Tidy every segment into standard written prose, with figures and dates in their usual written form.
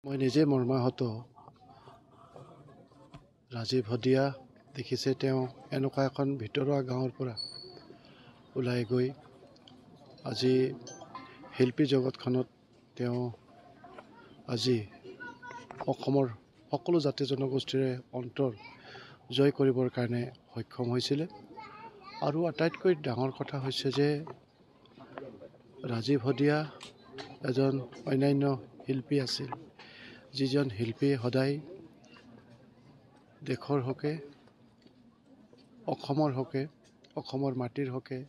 মই নিজে মৰ্মাহত। ৰাজীৱ হদিয়া দেখিছে, তেওঁ এনেকুৱা এখন ভিতৰুৱা গাঁৱৰ পৰা ওলাই গৈ আজি শিল্পী জগতখনত তেওঁ আজি অসমৰ সকলো জাতি জনগোষ্ঠীৰে অন্তৰ জয় কৰিবৰ কাৰণে সক্ষম হৈছিলে। আৰু আটাইতকৈ ডাঙৰ কথা হৈছে যে ৰাজীৱ হদিয়া এজন অন্যান্য শিল্পী আছিল, যিজন শিল্পী সদায় দেশৰ হকে, অসমৰ হকে, অসমৰ মাটিৰ হকে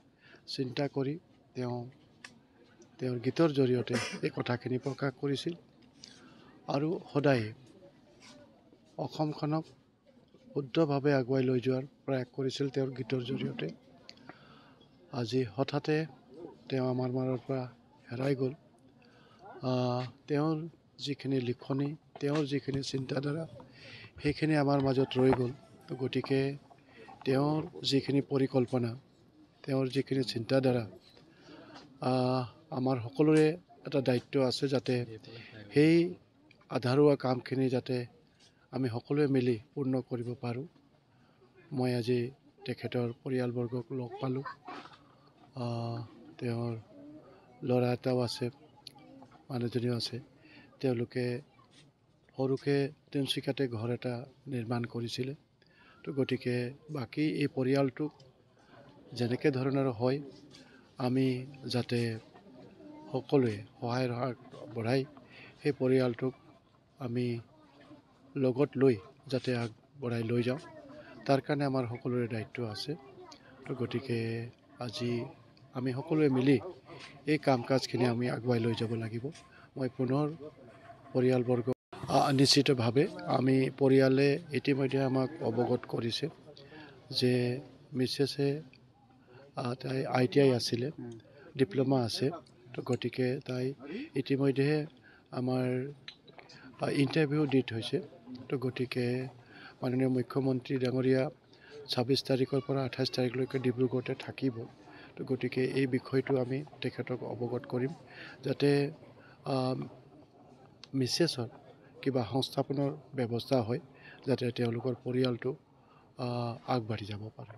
চিন্তা কৰি তেওঁৰ গীতৰ জৰিয়তে এই কথাখিনি প্ৰকাশ কৰিছিল আৰু সদায় অসমখনক শুদ্ধভাৱে আগুৱাই লৈ যোৱাৰ প্ৰয়াস কৰিছিল তেওঁৰ গীতৰ জৰিয়তে। আজি হঠাতে তেওঁ আমাৰ মাজৰ পৰা হেৰাই গ'ল। তেওঁৰ যিখিনি লিখনি, তেওঁৰ যিখিনি চিন্তাধাৰা, সেইখিনি আমাৰ মাজত ৰৈ গ'ল। গতিকে তেওঁৰ যিখিনি পৰিকল্পনা, তেওঁৰ যিখিনি চিন্তাধাৰা, আমাৰ সকলোৰে এটা দায়িত্ব আছে যাতে সেই আধৰুৱা কামখিনি যাতে আমি সকলোৱে মিলি পূৰ্ণ কৰিব পাৰোঁ। মই আজি তেখেতৰ পৰিয়ালবৰ্গক লগ পালোঁ। তেওঁৰ ল'ৰা এটাও আছে, মানুহজনীও আছে। তেওঁলোকে সৰুকৈ তিনিচুকীয়াতে ঘৰ এটা নিৰ্মাণ কৰিছিলে। তো গতিকে বাকী এই পৰিয়ালটোক যেনেকৈ ধৰণৰ হয়, আমি যাতে সকলোৱে সহায়ৰ হাত বঢ়াই সেই পৰিয়ালটোক আমি লগত লৈ যাতে আগবঢ়াই লৈ যাওঁ, তাৰ কাৰণে আমাৰ সকলোৰে দায়িত্ব আছে। তো গতিকে আজি আমি সকলোৱে মিলি এই কাম কাজখিনি আমি আগুৱাই লৈ যাব লাগিব। মই পুনৰ পৰিয়ালবৰ্গ নিশ্চিতভাৱে আমি পৰিয়ালে ইতিমধ্যে আমাক অৱগত কৰিছে যে মিছেছে তাই ITI আছিলে, ডিপ্ল'মা আছে। তো গতিকে তাই ইতিমধ্যে আমাৰ ইণ্টাৰভিউ দি থৈছে। তো গতিকে মাননীয় মুখ্যমন্ত্ৰী ডাঙৰীয়া 26 তাৰিখৰ পৰা 28 তাৰিখলৈকে ডিব্ৰুগড়তে থাকিব। তো গতিকে এই বিষয়টো আমি তেখেতক অৱগত কৰিম যাতে মিছেছৰ কিবা সংস্থাপনৰ ব্যৱস্থা হয়, যাতে তেওঁলোকৰ পৰিয়ালটো আগবাঢ়ি যাব পাৰে।